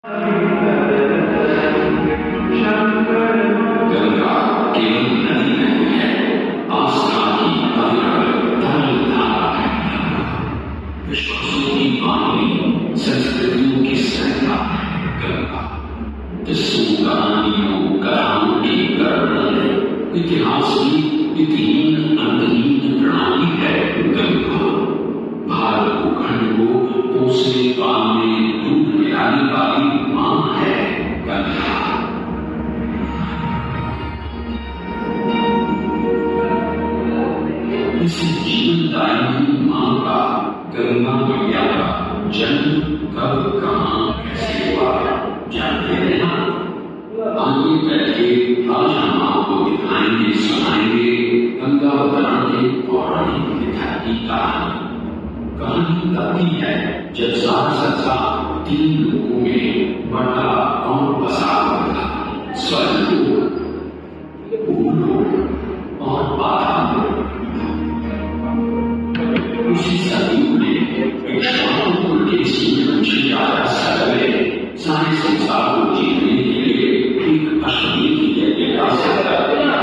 गंगा केवल नदी नहीं है, आस्था की अविरल तरल धारा है। विश्वासों की वाणी, संस्कृतियों की संख्या है गंगा। किस्सों कहानियों कथाओं की गढ़, इतिहास की विधिहीन अंतहीन प्रणाली है गंगा। भारत भूखंड को पोसने पालने दूध पिलाने वाली मां है गंगा। इस जीवनदायिनी मां का, गंगा मैया का जन्म कब कहां कैसे हुआ जानते हैं ना? आइए बैठे, आज हम आपको दिखाएंगे सुनाएंगे गंगा अवतरण के पौराणिक मिथक की कहानी। कहानी कहती है जब सारा संसार 3 लोगों में बटा और बसा हुआ था, स्वर्गलोक, भूलोक और पाताललोक। उसी सतयुग में इक्ष्वाकुकुल के सूर्यवंशी राजा सर्वे सारे संसार को जीतने के लिए एक अश्वमेध की यज्ञ का सत्ता दिया।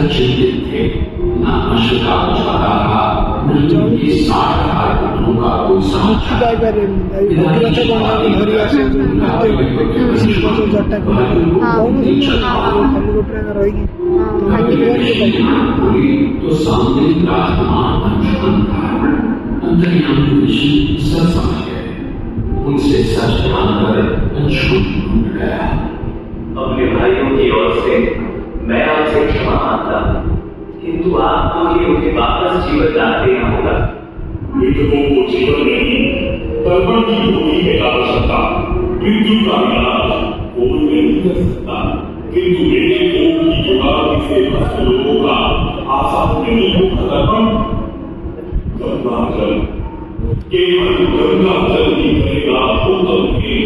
चिंतित थे, न अश्व का कुछ पता था, न उनकी 60,000 पुत्रों का कोई समाचार। तो सामने विराजमान अंशुमन था। अंतर्यामी ऋषि सब समझ गए, उनसे सच जानकर अंशुमन टूट गया। अपने भाइयों की ओर से मैं आपसे क्षमा मांगता हूं, किंतु आपको ही उन्हें वापस जीवन दान देना होगा। मृतकों को जीवन नहीं, तर्पण की होती है आवश्यकता। मृत्यु का इलाज कोई नहीं कर सकता, किंतु मेरे कोप की जुगाड़ से भ्रष्ट लोगों का आसान नहीं होगा तर्पण। गंगा जल, केवल गंगा जल ही करेगा उत्तम के,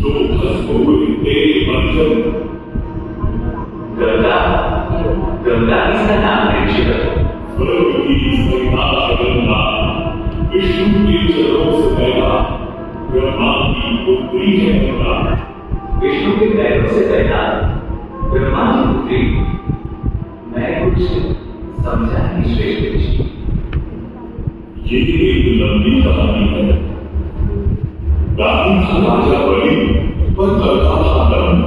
जो भस्म हुए तेरे बंधन। गंगा, गंगा इसका नाम है शिव। स्वर्ग की संहिता गंगा, विष्णु के चरणों से पैदा, ब्रह्मा की पुत्री है गंगा। विष्णु के पैरों से पैदा, ब्रह्मा की पुत्री। मैं कुछ समझाएंगे श्रेष्ठ जी। ये एक लंबी कहानी है। गांधी था राजा बलि, पर करता था धर्म।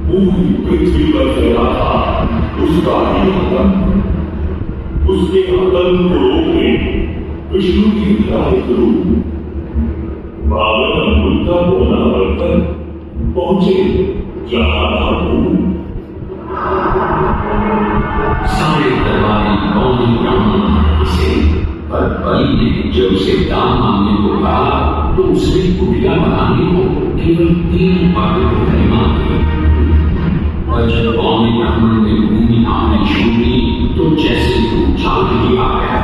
पूरी पृथ्वी पर फैला था उसका ही आतंक। उसके आतंक को रोकने विष्णु के न्यायिक रूप बावन बुद्धा होना बर्तन पहुंचे जहां था भूल। सारे दरबारी कौन ब्राह्मण से, पर बलि ने जब उसे दान मांगने को कहा तो उसने कुटिया बनाने को केवल 3 बातें मांगी। और जब कौन ब्राह्मण ने भूमि आने छोड़ी तो जैसे वो चांद ही आ गया।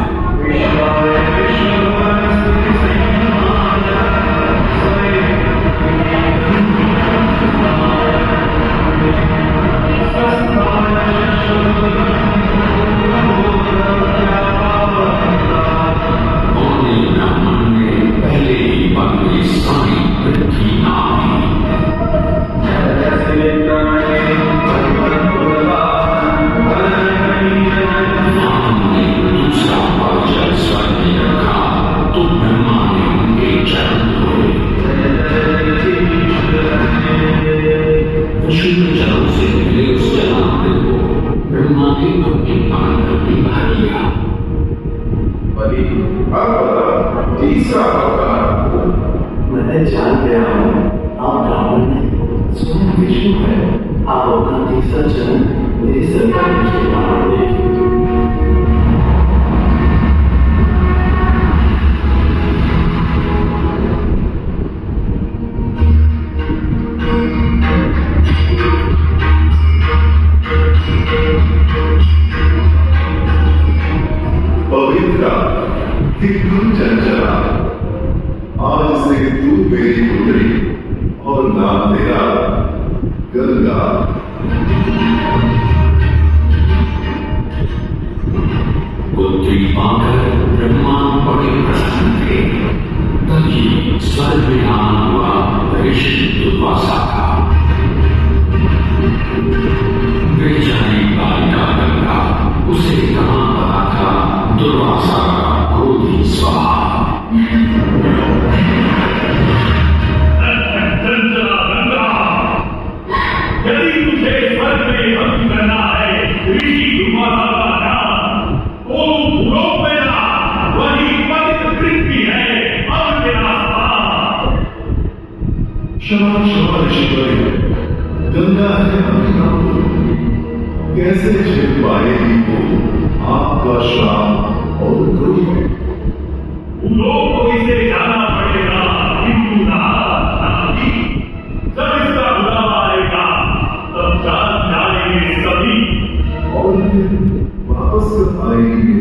मैं जान गया हूँ आप ब्राह्मण ने स्वयं विष्णु है। आप अपना तीसरा जन्म मेरे सरकार के नाम देखें। चंचला, आज से तू मेरी पुत्री और नाम तेरा गंगा। पुत्री पाकर ब्रह्मा बड़े प्रसन्न थे। तभी स्वर्ग में आना हुआ ऋषि दुर्वासा का। बेचारी बालिका गंगा, उसे कहाँ पता था दुर्वासा का क्रोधी स्वभाव। चंचला गंगा, यदि तुझे स्वर्ग में भक्ति करना है ऋषि दुर्वासा का नाम, तो भूलोक में जा, वही पवित्र पृथ्वी है और तेरा स्थान। क्षमा क्षमा ऋषिवरे, गंगा है अभिनव, कैसे झेल पाएगी वो आपका श्राप और क्रोध। भूलोक को इसे जाना पड़ेगा, किंतु नहीं। जब इसका बुलावा आएगा तब जान जाएंगे सभी और फिर वापस कब आएंगे।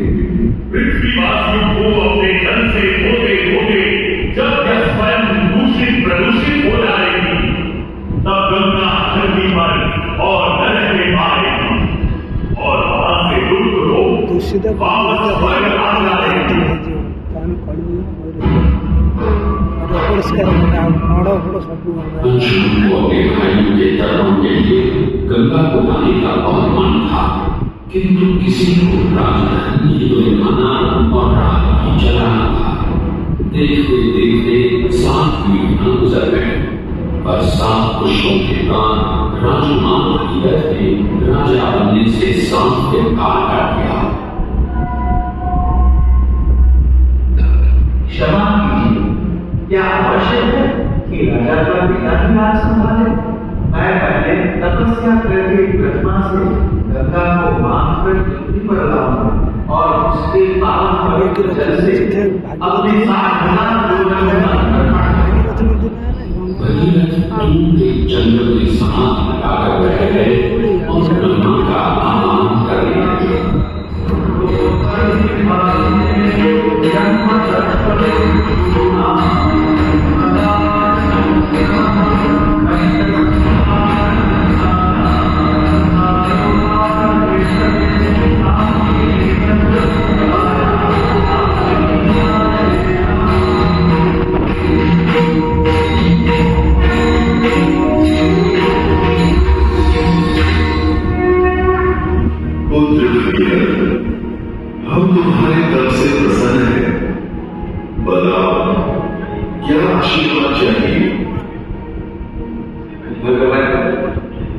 पृथ्वीवासियों को अपने जल से धोते धोते जब यह स्वयं दूषित प्रदूषित हो जाएगी, तब गंगा धरती पर और नरक में आएगी और वहां से लुप्त हो वापस स्वर्ग आ जाएगी। अंशुमन को अपने भाइयों के तर्कों के लिए गंगा को लाने का बहुत मन था, किंतु किसी को राजधनी को माना और रात ही चलाना था। देखते देखते 7 पीढ़ियां गुजर गए, पर 7 पुरुषों के बाद राजकुमार भगीरथ ने राजा बनने से 7 के इनकार कर दिया। क्षमा कीजिए, क्या आवश्यक है कि राजा का पिता ही राज संभाले? मैं पहले तपस्या करके प्रतिमा से गंगा को बांध कर पृथ्वी पर लाऊंगा और उसके पावन पवित्र जल से अपने 7,000 भगीरथ पूरे जंगल में समाधि लगाकर बैठ गए और ब्रह्मा का आह्वान करने लगे।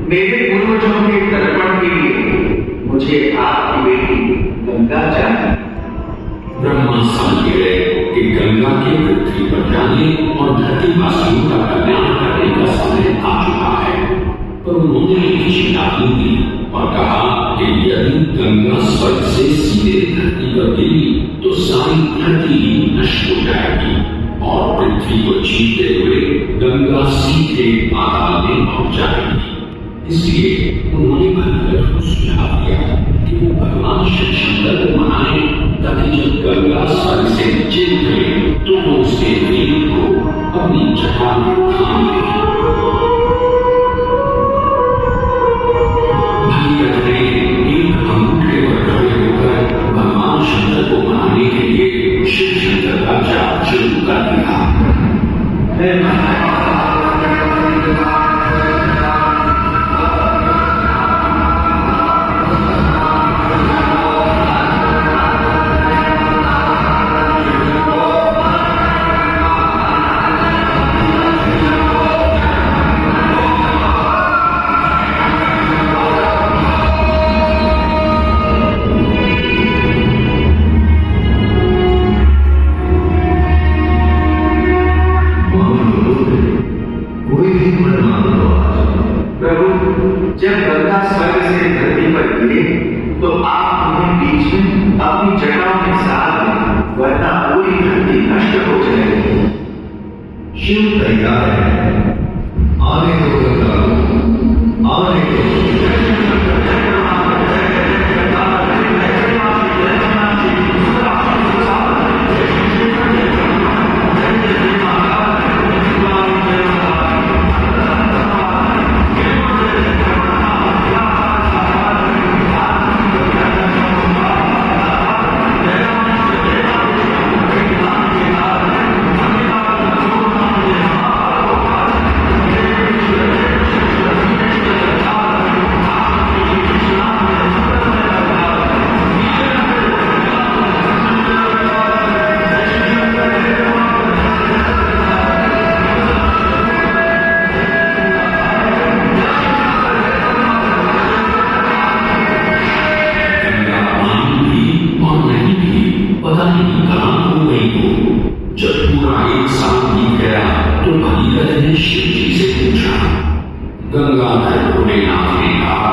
मेरे पूर्वजों के तर्पण के लिए मुझे आपकी बेटी गंगा चाहिए। ब्रह्मा समझ गए कि गंगा के पृथ्वी पर जाने और धरतीवासियों का कल्याण करने का समय आ चुका है, पर उन्होंने चेतावनी दी और कहा कि यदि गंगा स्वर्ग से सीधे धरती पर गिरी तो सारी धरती ही नष्ट हो जाएगी और पृथ्वी को छीनते हुए गंगा सीधे पाताल में पहुंच जाएगी। इसलिए उन्होंने भगीरथ को सुझाव दिया कि वो भगवान शिव शंकर को मनाए ताकि जब गंगा स्वर्ग से नीचे उतरे तो वो उसके वेग को अपनी जटा में थाम ले। भगीरथ ने एक अंगूठे पर खड़े होकर भगवान शंकर को मनाने के लिए शिव शंकर का जाप शुरू कर दिया। जब गंगा स्वर्ग से धरती पर गिरे तो आप उन्हें बीच में अपनी जटाओं के साथ में, वरना पूरी धरती नष्ट हो जाएगी। शिव तैयार है, आने दो गंगा को, आने दो। गंगाधर ने कहा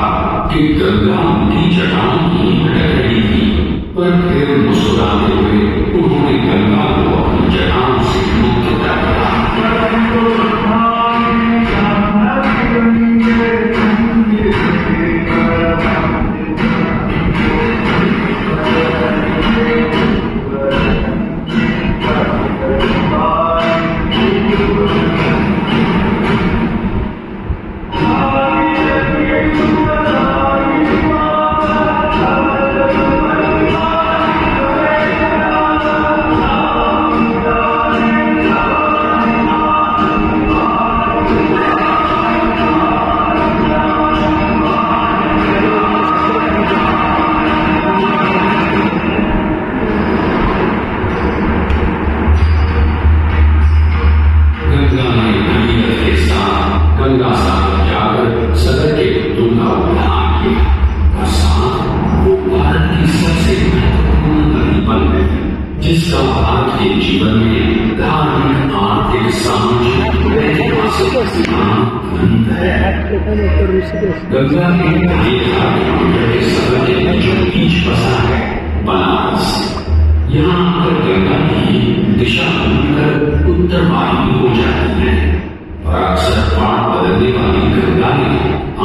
कि गंगा उनकी जटाओं की भटक रही थी, पर फिर मुस्कुराते हुए उन्होंने गंगा को अपनी जटाओं से मुक्त कर दिया। जिसका आपके जीवन में धार्मिक आर्थिक सामाजिक गंगा के सगर के बीच बसा है बनारस। यहाँ पर गंगा की दिशा बदलकर उत्तर वाहिनी हो जाती है और अक्सर पाठ बदलने वाली गंगा ने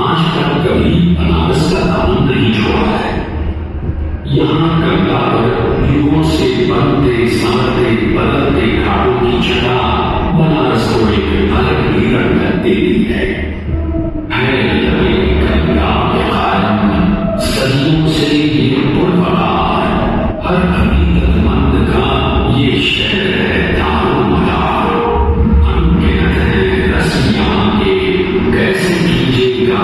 आज तक कभी बनारस का दामन नहीं छोड़ा है। यहाँ गंगा पर युगों से बनते संवरते बदलते घाटों की छटा बनारस को एक अलग ही रंगत देती है। गंगा के कारण सदियों से ये पुरवकार हर अभिमंद का ये शहर है दारोमदार। अनगिनत है रसिया के कैसे कीजिएगा